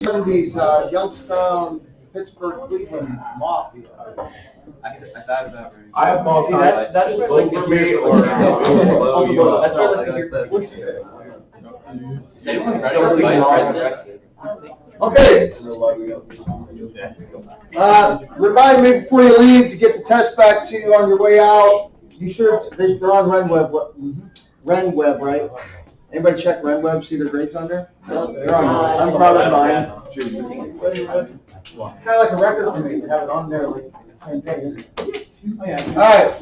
70s Youngstown, Pittsburgh, Cleveland Mafia. I thought about it. I have both. That's like like the the heat heat or or that's that's what what What'd you say? Okay. Remind me before you leave to get the test back to you on your way out. You sure they're on RenWeb? RenWeb, right? Anybody check RenWeb? See the grades on there? They're on. I'm proud of mine. Kind of like a record for me to have it on there like the same day, isn't it? All right.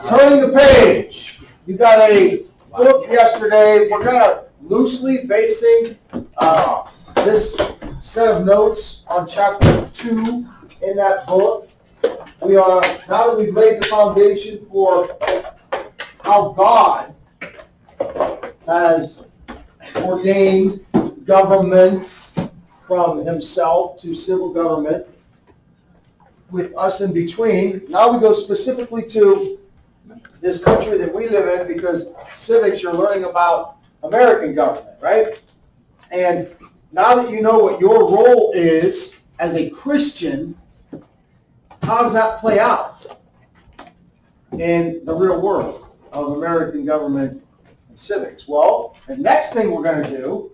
Turning the page. You got a book yesterday. We're kind of loosely basing this set of notes on chapter 2 in that book. We are, now that we've laid the foundation for how God has ordained governments from himself to civil government with us in between. Now we go specifically to this country that we live in, because civics, you're learning about American government, right? And now that you know what your role is as a Christian, how does that play out in the real world of American government and civics? Well, the next thing we're going to do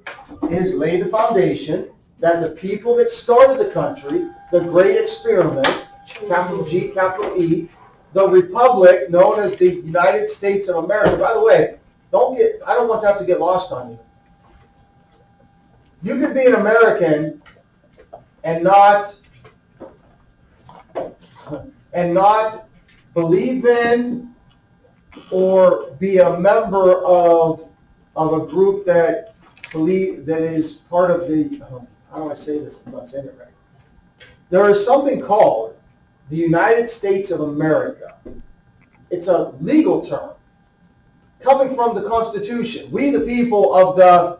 is lay the foundation that the people that started the country, the Great Experiment, capital G, capital E, the republic known as the United States of America. By the way, I don't want that to get lost on you. You could be an American and not believe in or be a member of a group that is part of the, how do I say this? I'm not saying it right. There is something called the United States of America. It's a legal term coming from the Constitution. We, the people of the,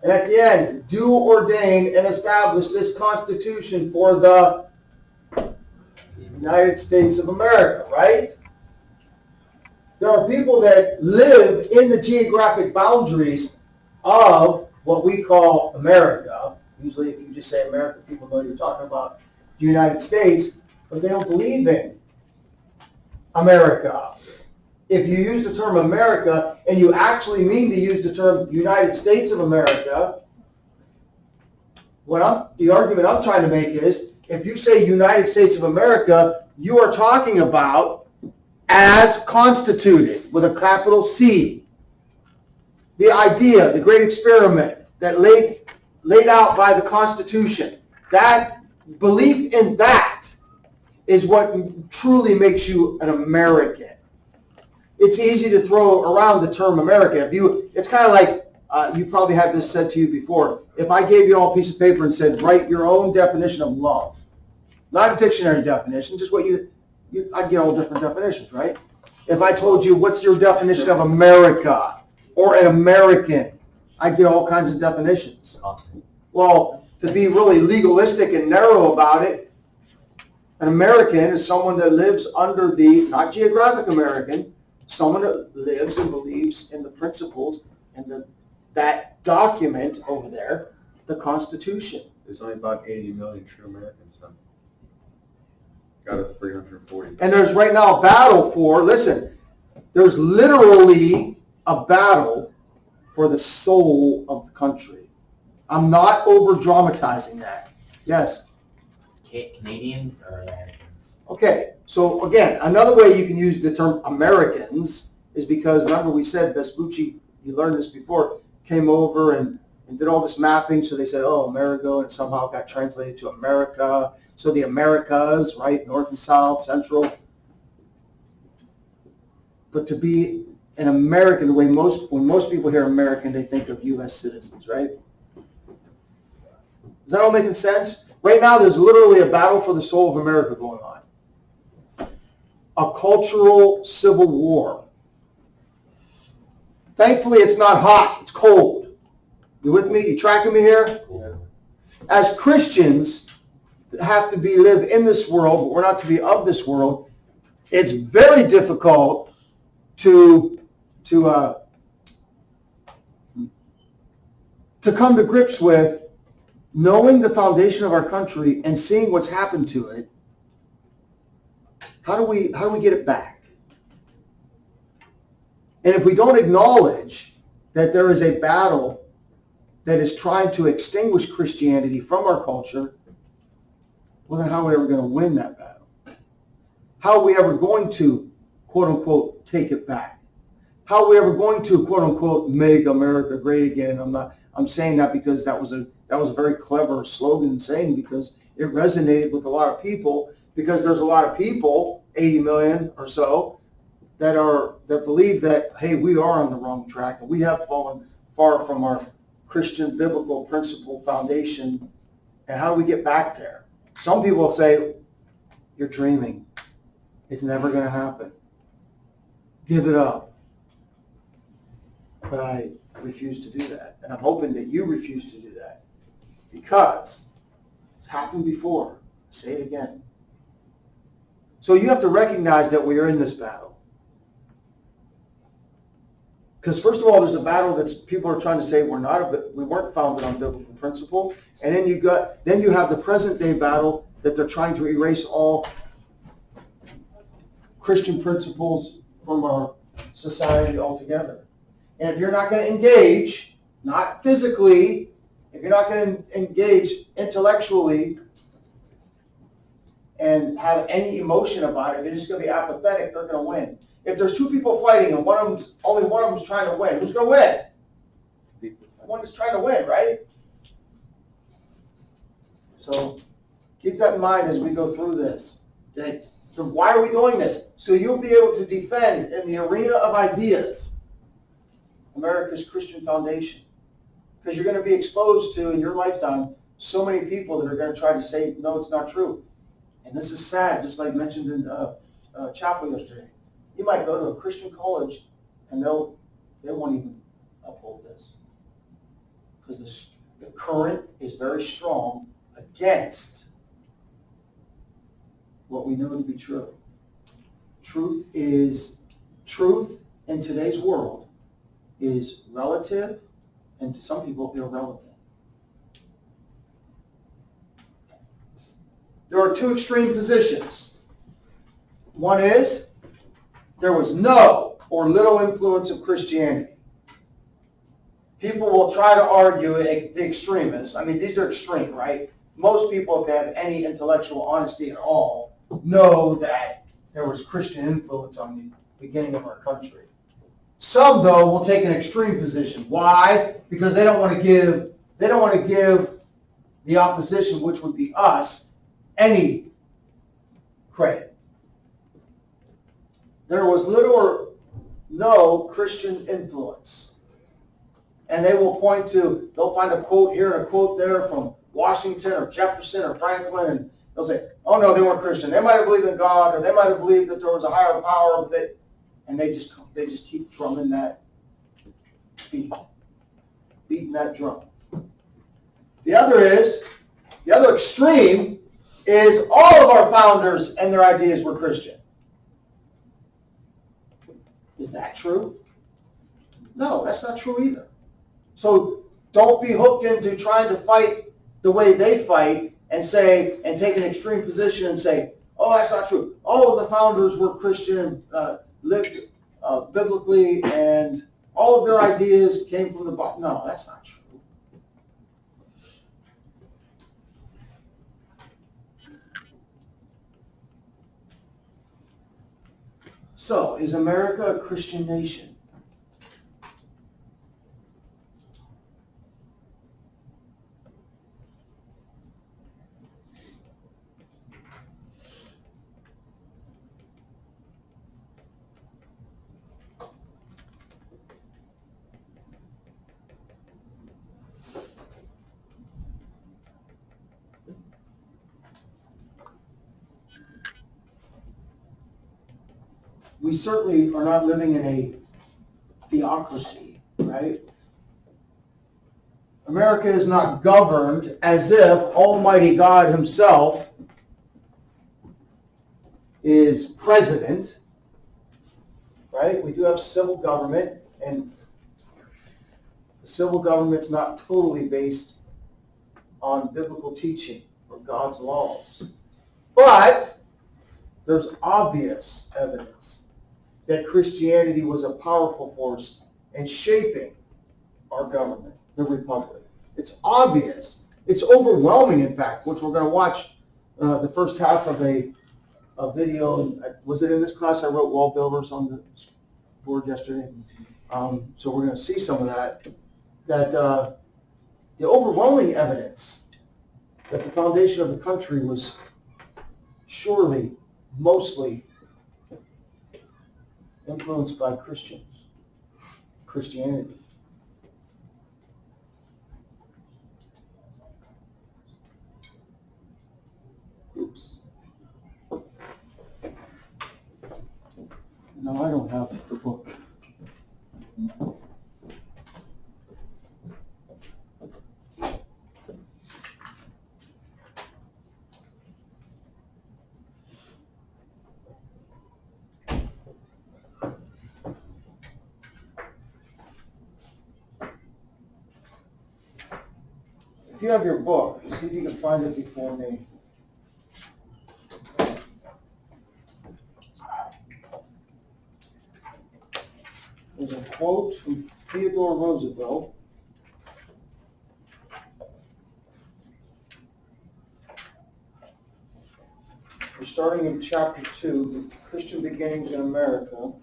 and at the end, do ordain and establish this Constitution for the United States of America, right? There are people that live in the geographic boundaries of what we call America. Usually if you just say America, people know you're talking about the United States, but they don't believe in America. If you use the term America and you actually mean to use the term United States of America, the argument I'm trying to make is, if you say United States of America, you are talking about as constituted with a capital C. The idea, the Great Experiment that laid out by the Constitution, that belief in that is what truly makes you an American. It's easy to throw around the term America. It's kind of like, you probably had this said to you before. If I gave you all a piece of paper and said, write your own definition of love, not a dictionary definition, just what I'd get all different definitions, right? If I told you, what's your definition of America or an American, I'd get all kinds of definitions. Well, to be really legalistic and narrow about it, an American is someone that lives under the, not geographic American, someone that lives and believes in the principles and that document over there, the Constitution. There's only about 80 million true Americans, huh? Got a 340. And there's right now a battle there's literally a battle for the soul of the country. I'm not over dramatizing that. Yes? Canadians or Americans? Okay, so again, another way you can use the term Americans is because, remember we said Vespucci, you learned this before, came over and did all this mapping, so they said, oh, Amerigo, and somehow got translated to America. So the Americas, right, north and south, central. But to be an American, when most people hear American, they think of U.S. citizens, right? Is that all making sense? Right now, there's literally a battle for the soul of America going on. A cultural civil war. Thankfully, it's not hot, it's cold. You with me? You tracking me here? Yeah. As Christians, have to live in this world, but we're not to be of this world. It's very difficult to to come to grips with knowing the foundation of our country and seeing what's happened to it. How do we get it back? And if we don't acknowledge that there is a battle that is trying to extinguish Christianity from our culture, well, then how are we ever going to win that battle? How are we ever going to, quote unquote, take it back? How are we ever going to, quote unquote, make America great again? I'm saying that because that was a very clever slogan saying, because it resonated with a lot of people, because there's a lot of people, 80 million or so, that believe that, hey, we are on the wrong track and we have fallen far from our Christian biblical principle foundation. And how do we get back there? Some people say, you're dreaming. It's never going to happen. Give it up. But I refuse to do that. And I'm hoping that you refuse to do that. Because it's happened before. I'll say it again. So you have to recognize that we are in this battle. Because first of all, there's a battle that people are trying to say we weren't founded on biblical principle. And then you have the present day battle that they're trying to erase all Christian principles from our society altogether. And if you're not going to engage, not physically, if you're not going to engage intellectually and have any emotion about it, you're just going to be apathetic, they're going to win. If there's two people fighting and only one of them is trying to win, who's going to win? The one that's trying to win, right? So keep that in mind as we go through this. So why are we doing this? So you'll be able to defend in the arena of ideas America's Christian foundation. Because you're going to be exposed to, in your lifetime, so many people that are going to try to say, no, it's not true. And this is sad, just like mentioned in chapel yesterday. You might go to a Christian college and they won't even uphold this. Because the current is very strong against what we know to be true. Truth in today's world is relative and to some people irrelevant. There are two extreme positions. One is there was no or little influence of Christianity. People will try to argue, the extremists, I mean, these are extreme, right? Most people, if they have any intellectual honesty at all, know that there was Christian influence on the beginning of our country. Some, though, will take an extreme position. Why? Because they don't want to give the opposition, which would be us, any credit. There was little or no Christian influence. And they will they'll find a quote here and a quote there from Washington or Jefferson or Franklin, and they'll say, oh no, they weren't Christian. They might have believed in God, or they might have believed that there was a higher power, and they just keep drumming that beat, beating that drum. The other extreme is all of our founders and their ideas were Christian. Is that true? No, that's not true either. So don't be hooked into trying to fight the way they fight and take an extreme position and say, oh, that's not true. All of the founders were Christian, lived biblically, and all of their ideas came from the Bible. No, that's not true. So, is America a Christian nation? We certainly are not living in a theocracy, right? America is not governed as if Almighty God himself is president, right? We do have civil government, and the civil government's not totally based on biblical teaching or God's laws. But there's obvious evidence that Christianity was a powerful force in shaping our government, the republic. It's obvious. It's overwhelming, in fact, which we're going to watch the first half of a video. Was it in this class I wrote wall builders on the board yesterday? So we're going to see some of that. The overwhelming evidence that the foundation of the country was surely mostly influenced by Christianity. Oops. No, I don't have the book. If you have your book, see if you can find it before me. There's a quote from Theodore Roosevelt. We're starting in chapter 2, the Christian Beginnings in America.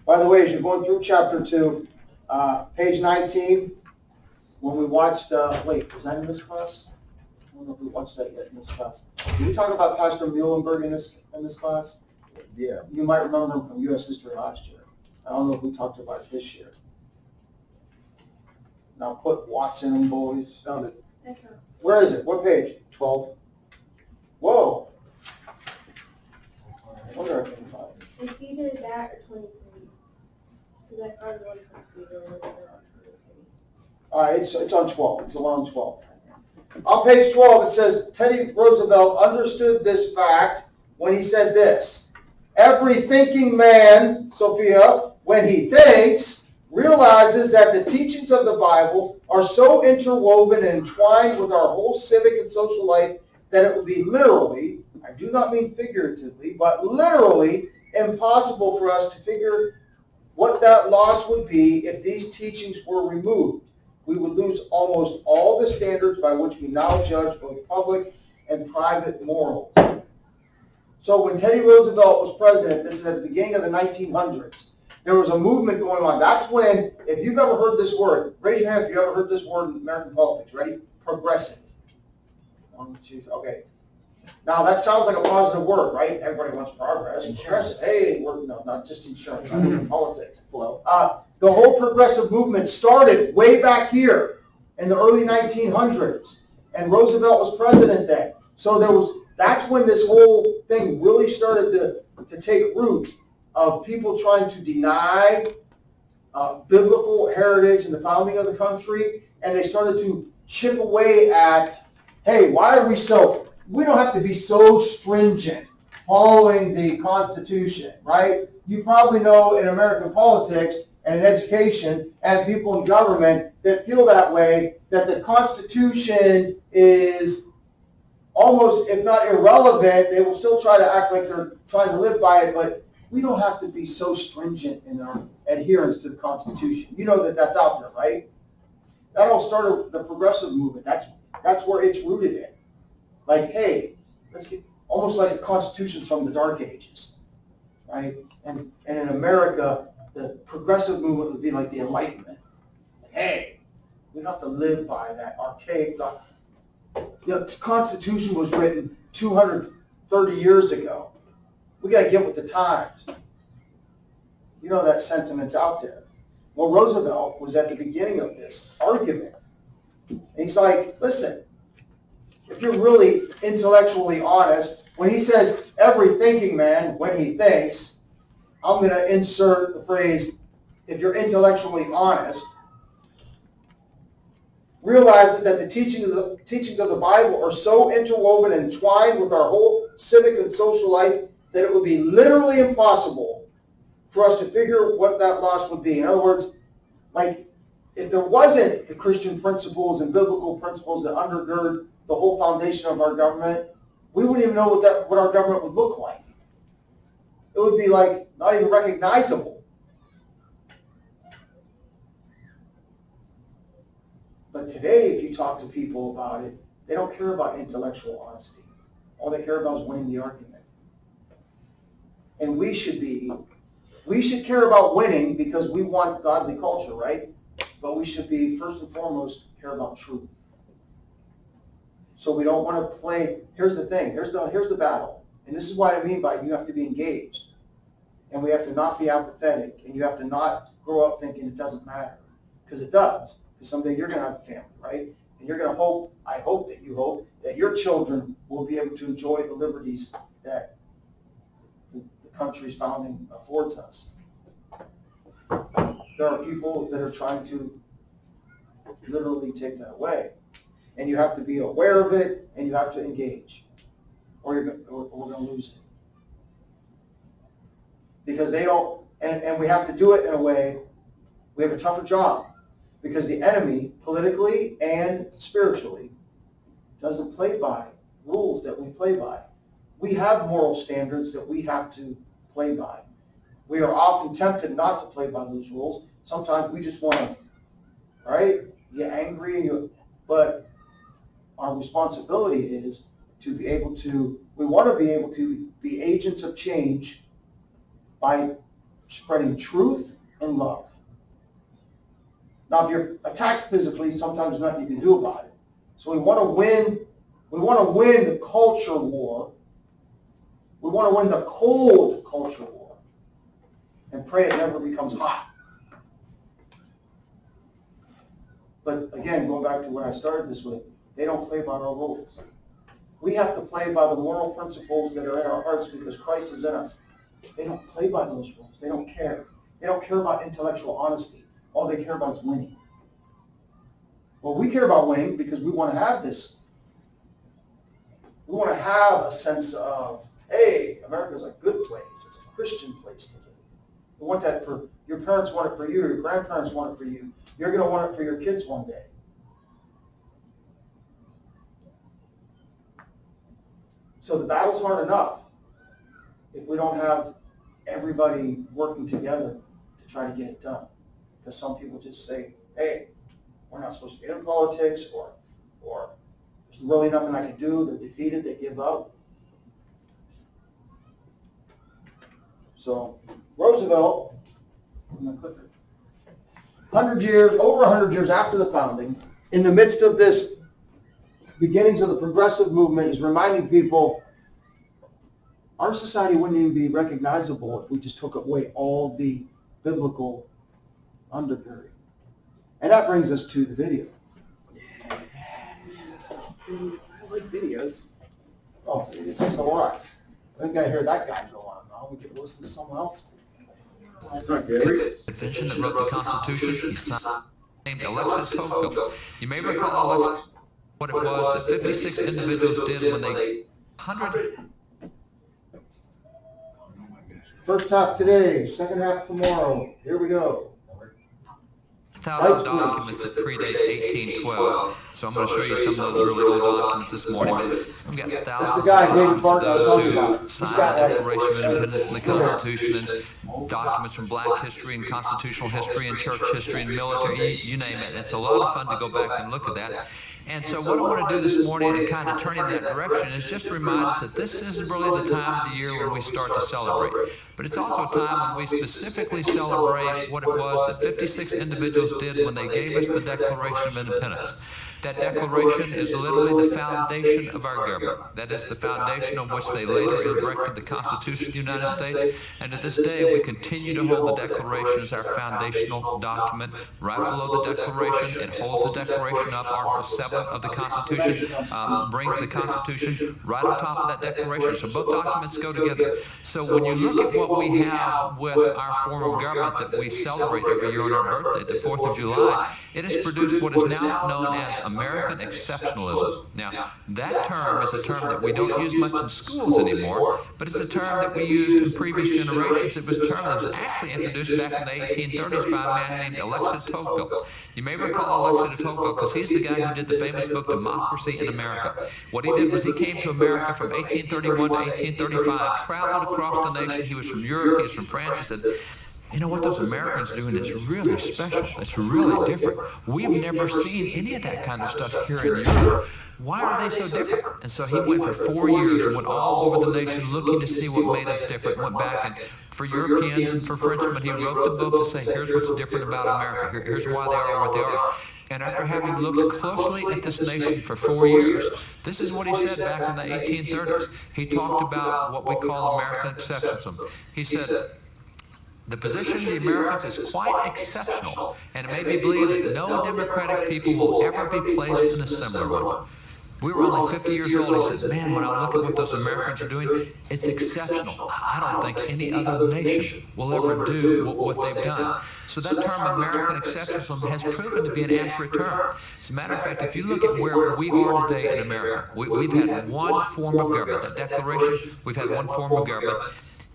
By the way, as you're going through chapter 2, page 19, when we watched, wait, was that in this class? I don't know if we watched that yet in this class. Did we talk about Pastor Muhlenberg in this class? Yeah. You might remember him from U.S. History last year. I don't know if we talked about it this year. Now put Watson in, boys. Found it. Where is it? What page? 12. Whoa. I wonder if I can find it. It's either that or 23. Because I found one computer with it on 23. It's on 12. It's along 12. On page 12, it says, Teddy Roosevelt understood this fact when he said this: every thinking man, Sophia, when he thinks, realizes that the teachings of the Bible are so interwoven and entwined with our whole civic and social life that it would be literally, I do not mean figuratively, but literally impossible for us to figure what that loss would be if these teachings were removed. We would lose almost all the standards by which we now judge both public and private morals. So when Teddy Roosevelt was president, this is at the beginning of the 1900s, there was a movement going on. That's when, if you've ever heard this word, raise your hand if you ever heard this word in American politics. Ready? Progressive. 1, 2, 3. Okay. Now that sounds like a positive word, right? Everybody wants progress. Progressive. Hey, no, not just insurance. I mean politics. Flow. The whole progressive movement started way back here in the early 1900s, and Roosevelt was president then. So that's when this whole thing really started to take root, of people trying to deny biblical heritage and the founding of the country, and they started to chip away at, hey, we don't have to be so stringent following the Constitution, right? You probably know in American politics and in education and people in government that feel that way, that the Constitution is almost, if not irrelevant, they will still try to act like they're trying to live by it, but we don't have to be so stringent in our adherence to the Constitution. You know that's out there, right? That all started the progressive movement. That's where it's rooted in. Like, hey, let's get almost like the Constitution's from the Dark Ages, right? And in America, the progressive movement would be like the Enlightenment. Hey, we don't have to live by that archaic. The Constitution was written 230 years ago. We got to get with the times. You know that sentiment's out there. Well, Roosevelt was at the beginning of this argument. And he's like, listen, if you're really intellectually honest, when he says every thinking man, when he thinks, I'm going to insert the phrase, if you're intellectually honest, realizes that the teachings of the Bible are so interwoven and entwined with our whole civic and social life that it would be literally impossible for us to figure what that loss would be. In other words, like, if there wasn't the Christian principles and biblical principles that undergird the whole foundation of our government, we wouldn't even know what our government would look like. It would be like not even recognizable. But today, if you talk to people about it, they don't care about intellectual honesty. All they care about is winning the argument. And we should care about winning because we want godly culture, right? But we should be, first and foremost, care about truth. So we don't want to play, here's the thing, here's the battle. And this is what I mean by you have to be engaged. And we have to not be apathetic. And you have to not grow up thinking it doesn't matter. Because it does. Because someday you're going to have a family, right? And you're going to hope, I hope that you hope, that your children will be able to enjoy the liberties that the country's founding affords us. There are people that are trying to literally take that away. And you have to be aware of it, and you have to engage. Or we're going to lose it. Because they don't, and we have to do it in a way, we have a tougher job. Because the enemy, politically and spiritually, doesn't play by rules that we play by. We have moral standards that we have to play by. We are often tempted not to play by those rules. Sometimes we just want to, right, get angry, but our responsibility is to be able to, we want to be able to be agents of change by spreading truth and love. Now, if you're attacked physically, sometimes there's nothing you can do about it. So we want to win the culture war. We want to win the cold culture war and pray it never becomes hot. But again, going back to what I started this with, they don't play by our rules. We have to play by the moral principles that are in our hearts because Christ is in us. They don't play by those rules. They don't care. They don't care about intellectual honesty. All they care about is winning. Well, we care about winning because we want to have this. We want to have a sense of, hey, America's a good place. It's a Christian place to live. We want that for, your parents want it for you, your grandparents want it for you. You're going to want it for your kids one day. So the battle's hard enough if we don't have everybody working together to try to get it done. Because some people just say, hey, we're not supposed to get in politics, or there's really nothing I can do. They're defeated, they give up. So Roosevelt, I'm going to click it. Over 100 years after the founding, in the midst of this beginnings of the progressive movement, is reminding people our society wouldn't even be recognizable if we just took away all the biblical undergirding. And that brings us to the video. I like videos. Oh, it's a lot. I think I hear that guy go on. Now we could listen to someone else. Convention that wrote the Constitution, he signed, named Alexis Tocqueville. You may recall, Alexis, what it was that 56 individuals did when they 100. First half today, second half tomorrow. Here we go. 1,000 documents that predate 1812. So I'm going to show you some of those really old documents this morning. But we've got thousands of documents of those who signed the Declaration of Independence and the Constitution, and documents from Black history and constitutional history and church history and military, you name it. It's a lot of fun to go back and look at that. And so what I want to do this morning and kind of turn in that direction is just to remind us that this is really the time of the year when we start to celebrate. But it's also a time when we specifically celebrate what it was that 56 individuals did when they gave us the Declaration of Independence. That declaration is literally the foundation of our government. That is the foundation on which they later erected the Constitution of the United States. And to this day, we continue to hold the Declaration as our foundational document. Right below the Declaration, it holds the Declaration up. Article 7 of the Constitution brings the Constitution right on top of that Declaration. So both documents go together. So when you look at what we have with our form of government that we celebrate every year on our birthday, the 4th of July, it has produced what is now known as American exceptionalism. Now, that term is a term that we don't use much in schools anymore, but it's a term that we used in previous generations. It was a term that was actually introduced back in the 1830s by a man named Alexis de Tocqueville. You may recall Alexis de Tocqueville because he's the guy who did the famous book Democracy in America. What he did was he came to America from 1831 to 1835, traveled across the nation. He was from Europe, he was from France. He said, you know what those Americans doing is really special. It's really different. We've never seen any of that kind of stuff here in Europe. Why are they so different? And so he went for 4 years and went all over the nation looking to see what made us different, went back and for Europeans and for Frenchmen, he wrote the book to say, here's what's different about America. Here's why they are what they are. And after having looked closely at this nation for 4 years, this is what he said back in the 1830s. He talked about what we call American exceptionalism. He said, the position of the Americans is quite exceptional, and it may be believed that no democratic people will ever be placed in a similar one. We were only 50 years old. He said, man, when I look at what those Americans are doing, it's exceptional. I don't think any other nation will ever do what they've done. So that term American exceptionalism has proven to be an accurate term. As a matter of fact, if you look at where we are today in America, we've had one form of government. That declaration, we've had one form of government.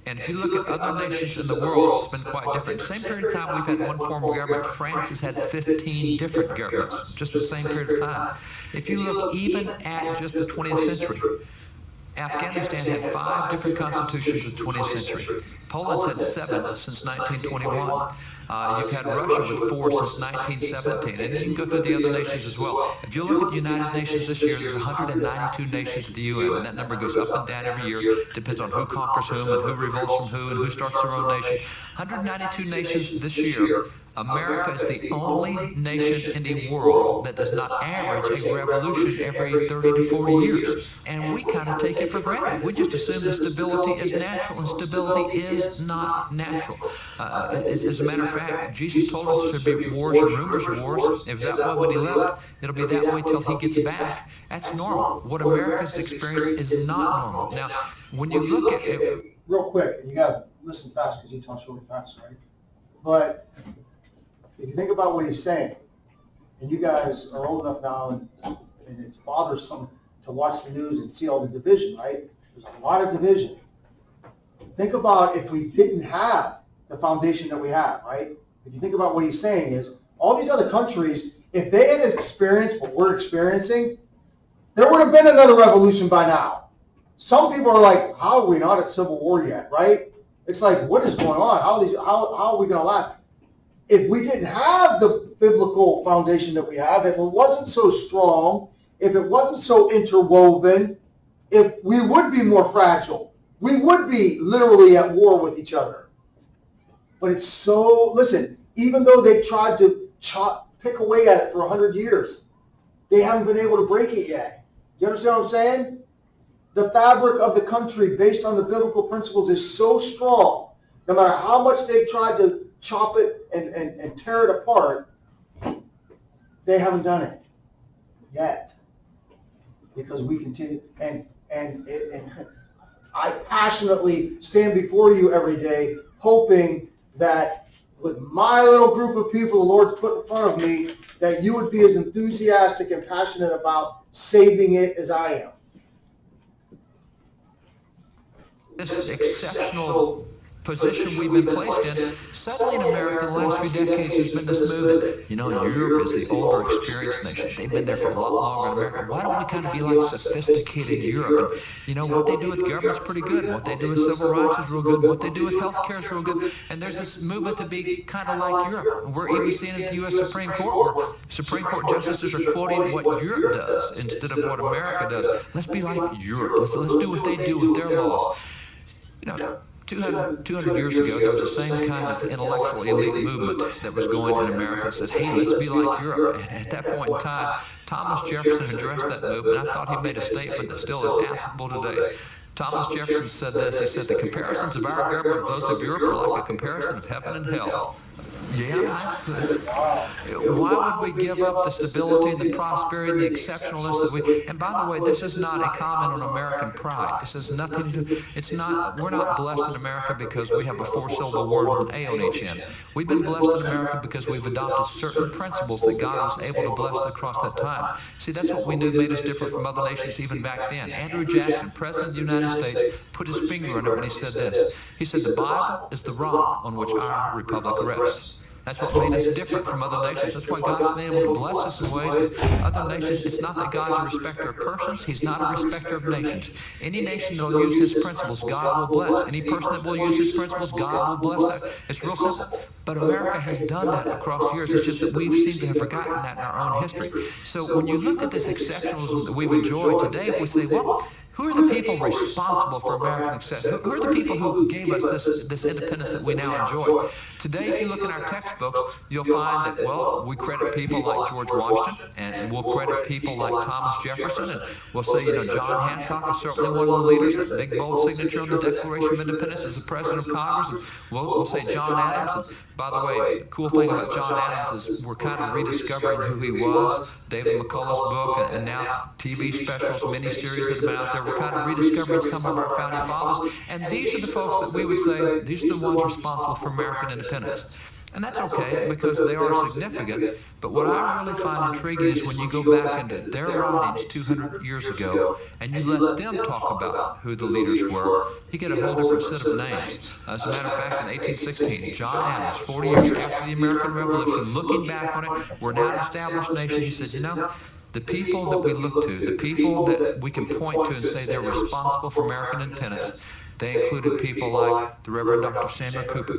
And if you look at other nations in the world, it's been quite different. Same period of time, we've had one form of government. France has had 15 different governments, just the same period of time. If you look even at just the 20th century, Afghanistan had 5 different constitutions in the 20th century. Poland's had 7 since 1921. You've had Russia with 4 since 1917, and you can go through the other nations as well. If you look at the United Nations this year, there's 192 nations at the UN, and that number goes up and down every year. Depends on who conquers whom and who revolts from who and who starts their own nation. 192 nations this year. America is the only nation in the world that does not average a revolution every 30 to 40 years. And we kind of take it for granted. We just assume that stability is natural, and stability is not natural. As a matter of fact, Jesus told us there should be wars and rumors of wars. It was that way when he left. It'll be that way till he gets back. That's normal. What America's experience is not normal. Now, when you look at it... Real quick, you got to listen fast because he talks really fast, right? But if you think about what he's saying, and you guys are old enough now, and it's bothersome to watch the news and see all the division, right? There's a lot of division. Think about if we didn't have the foundation that we have, right? If you think about what he's saying is, all these other countries, if they had experienced what we're experiencing, there would have been another revolution by now. Some people are like, how are we not at civil war yet, right? It's like, what is going on? How are we going to last? If we didn't have the biblical foundation that we have, if it wasn't so strong, if it wasn't so interwoven, if we would be more fragile. We would be literally at war with each other. But it's so, listen, even though they've tried to pick away at it for 100 years, they haven't been able to break it yet. Do you understand what I'm saying? The fabric of the country based on the biblical principles is so strong. No matter how much they've tried to chop it and tear it apart, they haven't done it yet. Because we continue, and I passionately stand before you every day, hoping that with my little group of people the Lord's put in front of me, that you would be as enthusiastic and passionate about saving it as I am. This exceptional position we've been placed in, suddenly in America in the last few decades there's been this move that, Europe is the older, experienced nation. They've been there for a lot longer than America. Why don't we kind of be like sophisticated Europe? And, what they do with government's pretty good. What they do with civil rights is real good. What they do with health care is real good. And there's this movement to be kind of like Europe. We're even seeing it at the U.S. Supreme Court, where Supreme Court justices are quoting what Europe does instead of what America does. Let's be like Europe. Let's do what they do with their laws. 200 years ago, there was the same kind of intellectual elite movement that was going in America that said, hey, let's be like Europe. And at that point in time, Thomas Jefferson addressed that movement. I thought he made a statement that still is applicable today. Thomas Jefferson said this. He said, the comparisons of our government with those of Europe are like a comparison of heaven and hell. Yeah, why would we give up the stability and the prosperity and the exceptionalness that we, and by the way, this is not a comment on American pride. This has nothing to do, we're not blessed in America because we have a four-syllable word with an A on each end. We've been blessed in America because we've adopted certain principles that God was able to bless across that time. See, that's what we knew made us different from other nations even back then. Andrew Jackson, President of the United States, put his finger on it when he said this. He said, the Bible is the rock on which our republic rests. That's what made us different from other nations. That's why God's been able to bless us in ways that other nations, it's not that God's a respecter of persons, He's not a respecter of nations. Any nation that will use His principles, God will bless. Any person that will use His principles, God will bless that. It's real simple. But America has done that across the years. It's just that we've seemed to have forgotten that in our own history. So when you look at this exceptionalism that we've enjoyed today, if we say, well, who are the people responsible for American success? Who are the people who gave us this independence that we now enjoy? Today, if you look in our textbooks, you'll find that, well, we credit people like George Washington, and we'll credit people like Thomas Jefferson, and we'll say, John Hancock is certainly one of the leaders. That big, bold signature on the Declaration of Independence is the President of Congress, and we'll say John Adams. And by the way, the cool thing about John Adams is we're kind of rediscovering who he was. David McCullough's book, and now TV specials, miniseries that have been out there. We're kind of rediscovering some of our founding fathers. And these are the folks that we would say, these are the ones responsible for American independence. And that's okay, because they are significant. But what I really find intriguing is when you go back into their writings 200 years ago, and you let them talk about who the leaders were, you get a whole different set of names. As a matter of fact, in 1816, John Adams, 40 years after the American Revolution, looking back on it, we're now an established nation. He said, the people that we look to, the people that we can point to and say they're responsible for American independence, they included people like the Reverend Dr. Samuel Cooper,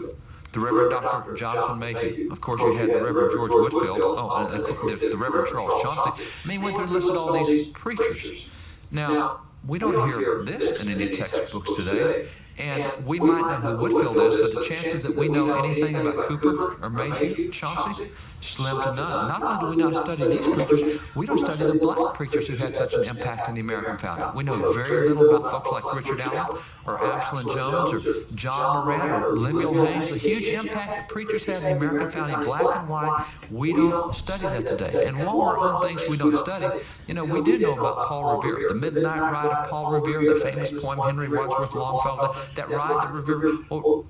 the Reverend Dr. Jonathan Mayhew. Of course, you had the Reverend George Whitefield. Oh, and there's the Reverend Charles Chauncey. I mean, went through and listed all these preachers. Now, we don't hear this in any textbooks today. And we might know who Whitefield is, but the chances that we know anything about Cooper or Mayhew, Chauncey, slim to none. Not only do we not study these preachers, we don't study the black preachers who had such an impact in the American founding. We know very little about folks like Richard Allen or Absalom Jones or John Moran or Lemuel Haynes. The huge impact that preachers had in the American founding, black and white, we don't study that today. And while we're on things we don't study, we do know about Paul Revere, the Midnight Ride of Paul Revere, the famous poem Henry Wadsworth Longfellow, that ride that Revere,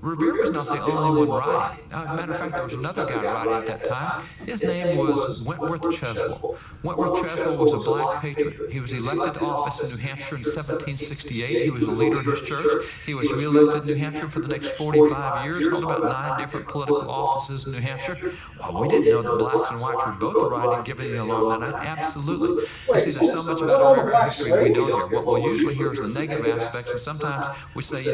Revere was not the only one riding. Matter of fact, there was another guy riding at that time. His name was Wentworth Cheswell. Wentworth Cheswell was a black patriot. He was elected to office in New Hampshire in 1768. He was a leader in his church. He was reelected in New Hampshire for the next 45 years, held about 9 different political offices in New Hampshire. Well, we didn't know that blacks and whites were both riding, giving you along that night. Absolutely. You see, there's so much about American history we don't hear. What we'll usually hear is the negative aspects, and sometimes we say,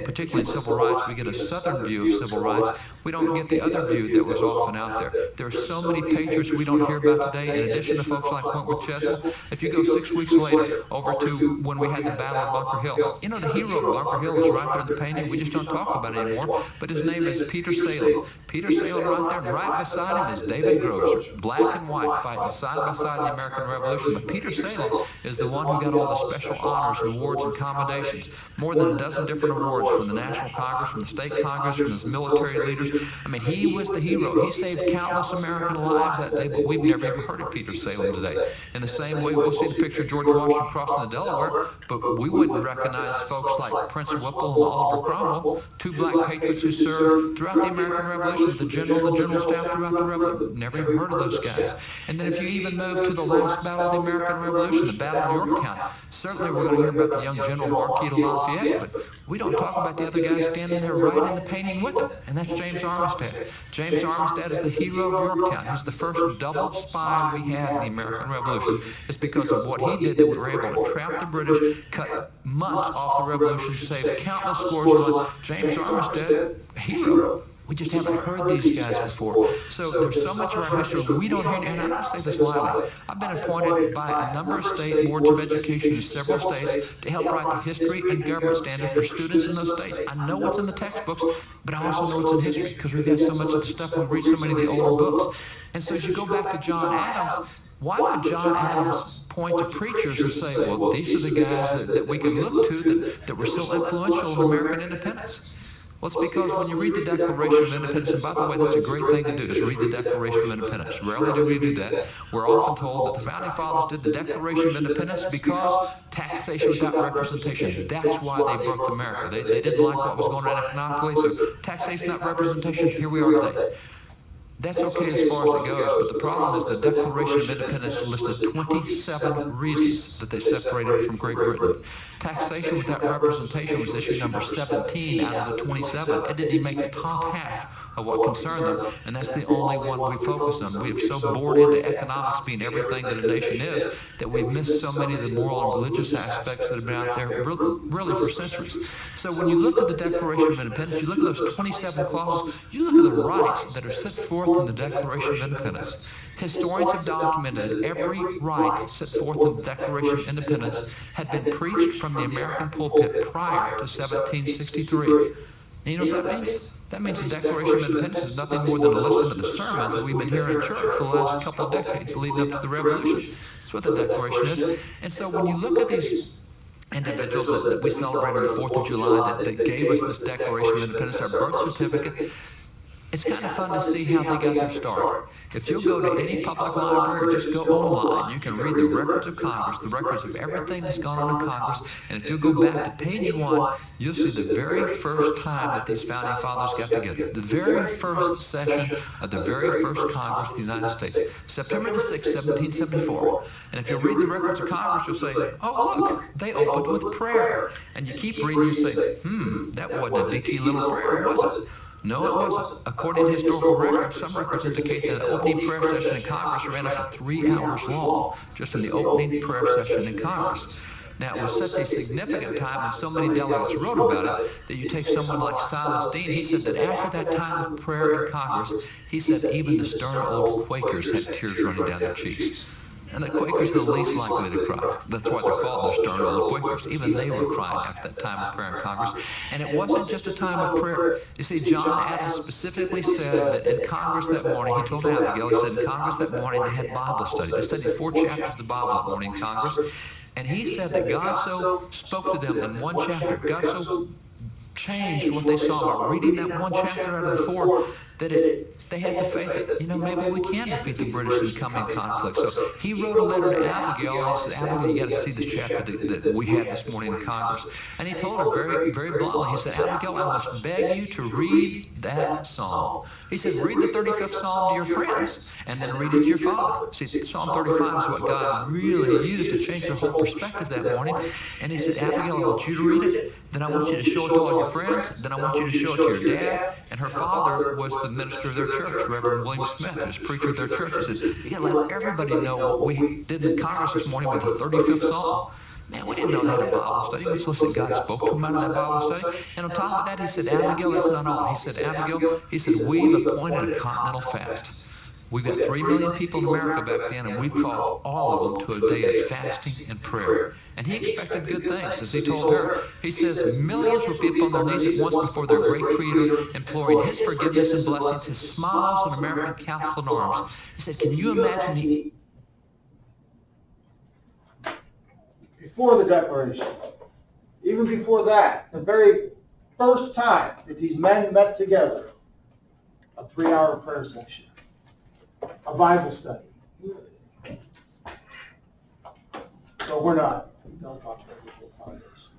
particularly in civil rights, we get a Southern view of civil rights. We don't get the other view that was often out there. There are so many patriots we don't hear about today, in addition to folks like Wentworth Cheswell. If you go 6 weeks later over to when we had the Battle of Bunker Hill, the hero of Bunker Hill is right there in the painting. We just don't talk about it anymore. But his name is Peter Salem. Peter Salem right there, and right beside him is David Grocer, black and white, fighting side by side in the American Revolution. But Peter Salem is the one who got all the special honors and awards and commendations. More than a dozen different awards from the National Congress, from the State Congress, from his military leaders. I mean, he was the hero. He saved countless American lives that day, but we've never even heard of Peter Salem today. In the same way, we'll see the picture of George Washington crossing the Delaware, but we wouldn't recognize folks like Prince Whipple and Oliver Cromwell, 2 black patriots who served throughout the American Revolution, the general staff throughout the Revolution. Never even heard of those guys. And then if you even move to the last battle of the American Revolution, the Battle of Yorktown, certainly we're going to hear about the young General Marquis de Lafayette, but we don't talk about the other guy standing there right in the painting with him, and that's James Armistead. James Armistead is the hero of Yorktown. He's the first double spy we had in the American Revolution. It's because of what he did that we were able to trap the British, cut months off the Revolution, save countless scores of lives. James Armistead, hero. We just haven't heard these guys before. So there's so much of our history we don't hear, and I don't say this lightly. I've been appointed by a number of state boards of education in several states to help write the history and government standards for students in those states. I know what's in the textbooks, but I also know what's in history because we've got so much of the stuff, we read so many of the older books. And so as you go back to John Adams, why would John Adams point to preachers and say, well, these are the guys that we can look to that were so influential in American independence? Well, it's because when you read the Declaration of Independence, and by the way, that's a great thing to do, is read the Declaration of Independence. Rarely do we do that. We're often told that the Founding Fathers did the Declaration of Independence because taxation without representation. That's why they birthed America. They didn't like what was going on economically, so taxation without representation, here we are today. That's okay as far as it goes, but the problem is the Declaration of Independence listed 27 reasons that they separated from Great Britain. Taxation without representation was issue number 17 out of the 27. It didn't even make the top half of what concerned them, and that's the only one we focus on. We have so bored into economics being everything that a nation is that we've missed so many of the moral and religious aspects that have been out there really for centuries. So when you look at the Declaration of Independence, you look at those 27 clauses, you look at the rights that are set forth in the Declaration of Independence. Historians have documented that every right set forth in the Declaration of Independence had been preached from the American pulpit prior to 1763. And you know what that means? That means the Declaration of Independence is nothing more than a listing of the sermons that we've been hearing in church for the last couple of decades leading up to the Revolution. That's what the Declaration is. And so when you look at these individuals that we celebrate on the 4th of July that gave us this Declaration of Independence, our birth certificate, it's kind of fun to see how they got their start. If you'll go to any public library or just go online, you can read the records of Congress, the records of everything that's gone on in Congress, and if you go back to page 1, you'll see the very first time that these Founding Fathers got together. The very first session of the very first Congress of the United States, September the 6th, 1774. And if you read the records of Congress, you'll say, oh, look, they opened with prayer. And you keep reading, you say, that wasn't a dinky little prayer, was it? No, it wasn't. According to historical records, some records indicate that the opening prayer session in Congress ran up to 3 hours long, just in the opening prayer session in Congress. Now, it was such a significant time, and so many delegates wrote about it, that you take someone like Silas Deane, he said that after that time of prayer in Congress, he said even the stern old Quakers had tears running down their cheeks. And the Quakers are the least likely to cry. That's why they're called the stern old Quakers. Even they were crying after that time of prayer in Congress. And it wasn't just a time of prayer. You see, John Adams specifically said that in Congress that morning, he told Abigail, he said in Congress that morning they had Bible study. They studied 4 chapters of the Bible that morning in Congress. And he said that God so spoke to them in 1 chapter. God so changed what they saw by reading that 1 chapter out of the 4 that they had the faith that, maybe we can defeat the British in coming conflict. So he wrote a letter to Abigail, and he said, Abigail, you got to see this chapter that we had this morning in Congress. And he told her very, very bluntly, he said, Abigail, I must beg you to read that psalm. He said, read the 35th Psalm to your friends, and then read it to your father. See, Psalm 35 is what God really used to change their whole perspective that morning. And he said, Abigail, I want you to read it, then I want you to show it to all your friends, then I want you to show it to your dad. And her father was the minister of their church, Reverend William Smith, who was preacher of their church. He said, you got to let everybody know what we did in Congress this morning with the 35th Psalm. Man, we didn't know they had a Bible study. We just listened, God spoke to him out of that Bible study. And on top of that, he said, Abigail, that's not all. He said, Abigail, he said, we've appointed a continental fast. We've got 3 million people in America back then, and we've called all of them to a day of fasting and prayer. And he expected good things, as he told her. He says, millions will be upon their knees at once before their great Creator, imploring his forgiveness and blessings, his smiles on American council and arms. He said, can you imagine the... Before the Declaration, even before that, the very first time that these men met together, a 3-hour prayer session, a Bible study. So we don't talk about the fathers.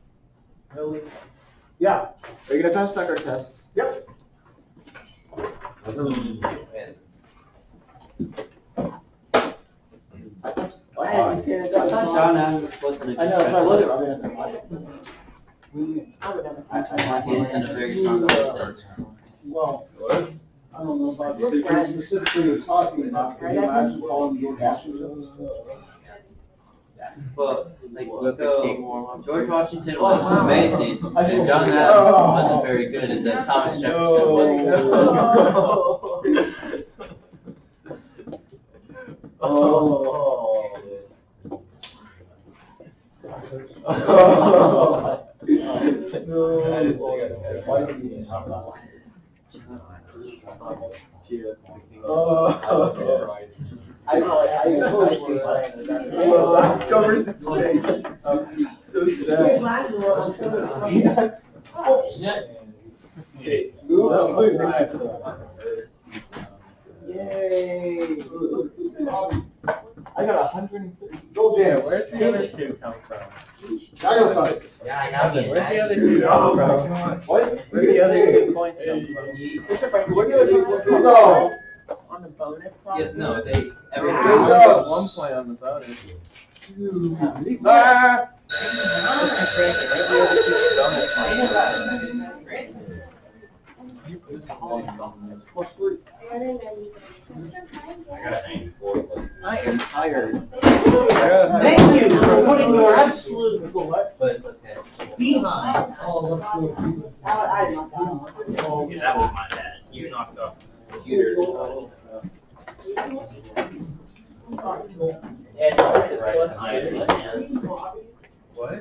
Really? Yeah. Are you going to pass back our tests? Yep. I haven't seen it. Wasn't I know, if I look, he wasn't a very strong voice. well, I don't know about the things specifically you're talking about. Can you imagine calling George Washington? But George Washington was amazing, and John Adams wasn't very good, and then Thomas Jefferson was. Covers its face. So sad. Yay. I got 150. Go Jam. Where's the other two come from? I know something. Yeah, I got me. Where's the other two come from? What? Where the other 2 points come from? Where do you want to No. on the bonus? Yeah, no, they, There everybody. you go. 1 point on the bonus. Ah. Where's the other 2 bonus points? What's three? I am tired. Thank you for putting your absolute But it's okay. behind. Oh, let's go. I did not Yeah, that was my bad. You knocked off the computer. What?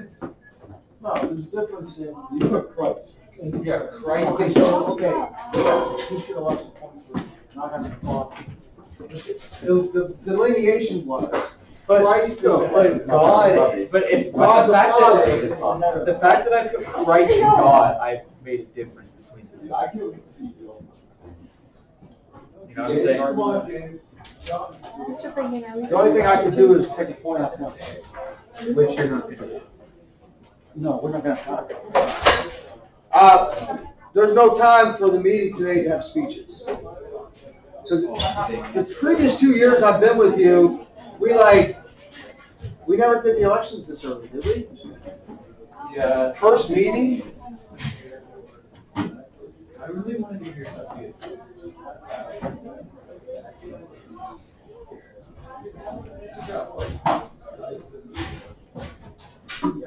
No, there's difference in, you put Christ. Yeah, Christ. Okay, so, okay, he should have lost the point for not having a problem. The delineation was, Christ, But God, but if God the Father. the fact that I put Christ and God, I made a difference between the two. You know what I'm saying? Mr. Bringan, are we The only thing I can do is take a point out now. Which you're not gonna do. No, we're not gonna talk. There's no time for the meeting today to have speeches. Because the previous 2 years I've been with you, we never did the elections this early, did we? Yeah. First meeting? I really wanted to hear something you said.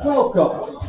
Welcome.